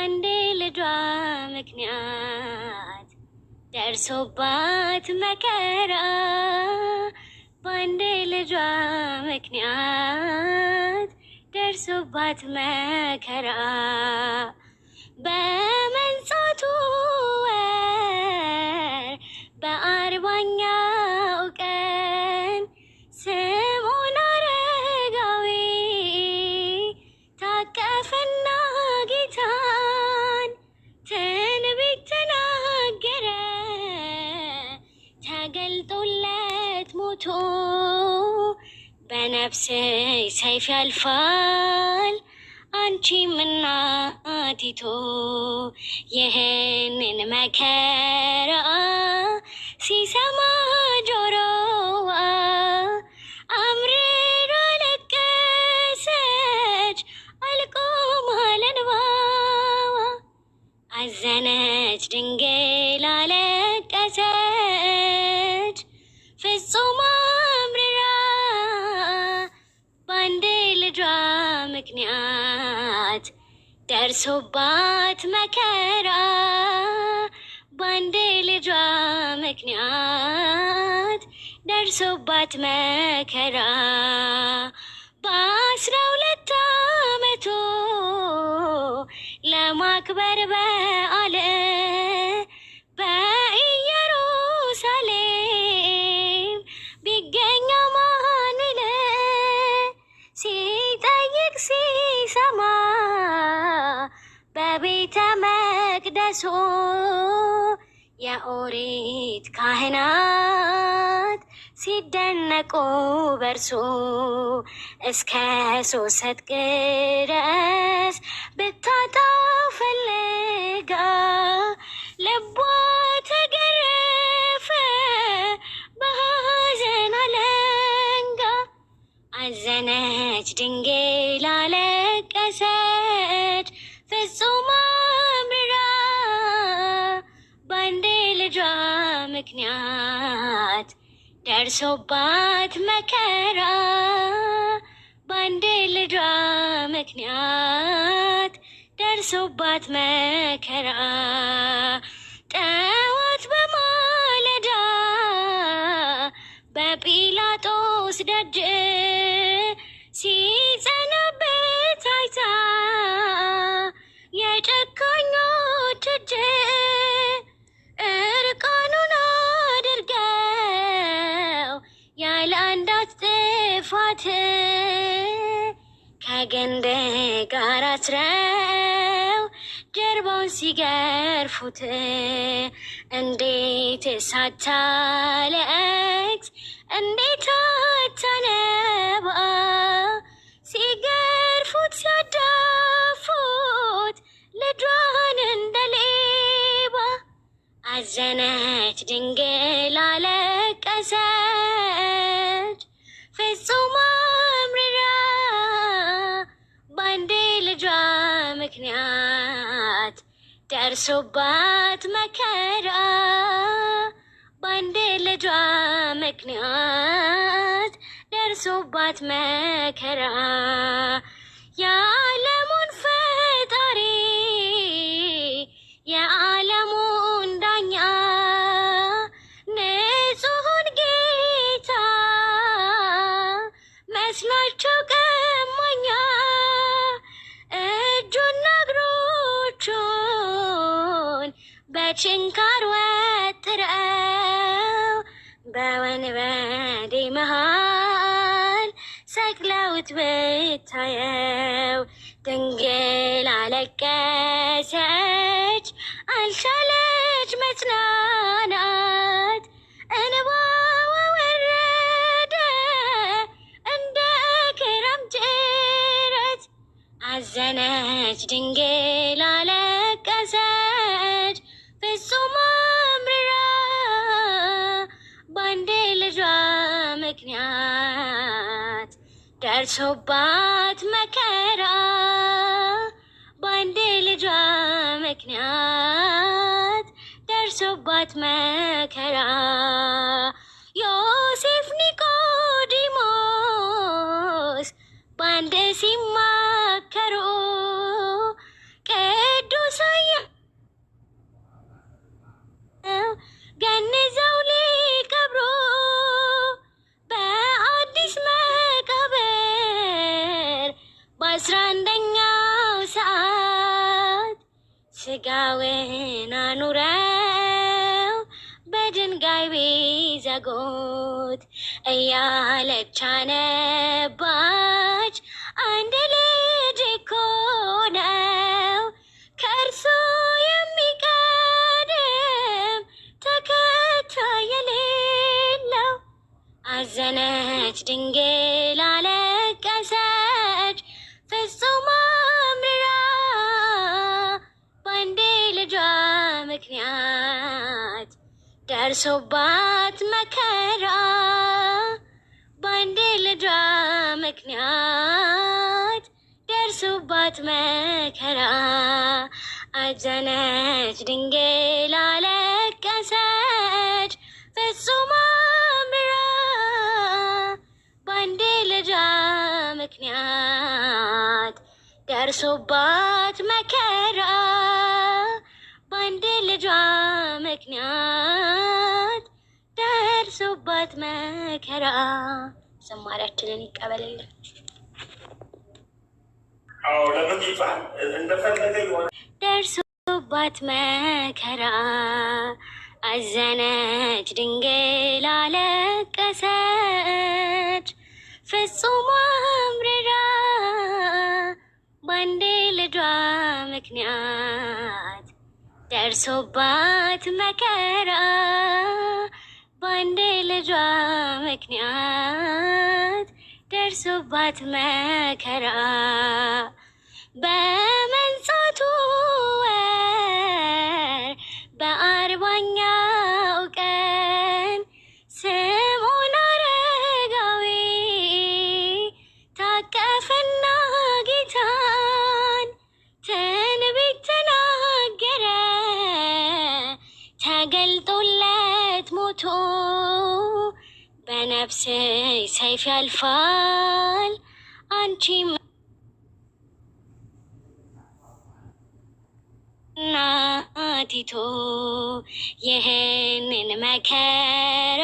ባንዴ ልጇ ምክንያት ደርሶባት መከራ ባንዴ ልጇ ምክንያት ደርሶባት መከራ በመንጻቱ ወር በ40ኛው ቀን ስምዖን አረጋዊ ታቀፈና ጌታን ትንቢት ተናገረ ተገልጦለት ሞቶ በነፍስሽ ሰይፍ ያልፋል አንቺም እናቲቱ ይህንን መከራ ሲሰማ ጆሮዋ አምርራ አለቀሰች አልቆም አለ እንባዋ አዘነች ድንግል አለቀሰች ፍጹም አምርራ ባንዴ ልጇ ምክንያት ደርሶባት መከራ ባንዴ ልጇ ምክንያት ደርሶባት መከራ በ12 ዓመቱ ለማክበር በዓለ በኢየሩሳሌም ቢገኝ አማኑኤል ሲጠይቅ ሲሰማ በቤተ መቅደሱ የኦሪት ካህናት ሲደነቁ በርሱ እስከ 3 ድረስ ብታጣው ፈልጋ ልቧ ተገረፈ በሐዘን አለንጋ አዘነች ድንግል አለቀሰች ፍጹም አምርራ ባንዴ ልጇ ምክንያት ደርሶባት መከራ ባንዴ ልጇ ምክንያት ደርሶባት መከራ ጠዋት በማለዳ በጲላጦስ ደጅ ሲጸናበት አይታ የጨካኞች እጅ እርቃኑን አድርገው ያለ አንዳች ጥፋት ከግንድ ጋር አስረው ጀርባውን ሲገርፉት እንዴት ሳታለቅስ እንዴት አታነባ ሲገርፉት ሲያዳፉት ልጇን እንደሌባ አዘነች ድንግል አለቀሰች ፍጹም አምርራ ባንዴ ልጇ ምክንያት ደርሶባት መከራ ባንዴ ልጇ ምክንያት ደርሶባት መከራ የዓለሙን ፈጣሪ የዓለሙን ዳኛ ንጹሑን ጌታ መስሏቸው ቀማኛ እጁና እግሮቹን በችንካር ወጥረው በወንበዴ መሃል ሰቅለውት ብታየው ድንግል አለቀሰች አልቻለች መጽናናት እንባዋ ወረደ እንደ ክረምት ጅረት አዘነች ድንግል አለቀሰች ፍጹም አምርራ ባንዴ ልጇ ምክንያት ደርሶባት መከራ ባንዴ ልጇ ምክንያት ደርሶባት መከራ ዮሴፍ ኒቆዲሞስ ባንድ ሲማከሩ ቅዱስ ስጋውን አኑረው በድንጋይ ቢዘጉት እያለች አነባች። አንድ ልጅ እኮ ነው ከእርሱ የሚቀድም ተከታይ የሌለው። አዘነች ድንግል አለቀሰች ፍጹም አምርራ በአንድ ልጇ ምክንያት ደርሶባት መከራ። በአንድ ልጇ ምክንያት ደርሶባት መከራ። አዘነች ድንግል አለቀሰች ፍጹም አምርራ በአንድ ልጇ ምክንያት ደርሶባት መከራ። በአንድ ልጇ ምክንያት ደርሶባት መከራ። ዝማሬያችንን ይቀበልልን። ደርሶባት መከራ አዘነች ድንግል አለቀሰች ፍጹም አምርራ በአንድ ልጇ ምክንያት ደርሶባት መከራ። በአንድ ልጇ ምክንያት ደርሶባት መከራ። በመንጻቱ ወር በ40ኛው ቀን ስምዖን አረጋዊ ታቀፈና ጌታን ትንቢት ተናገረ። ተገልጦለት ሞቶ በነፍስ ሰይፍ ያልፋል አንቺም እናቲቱ ይህንን መከራ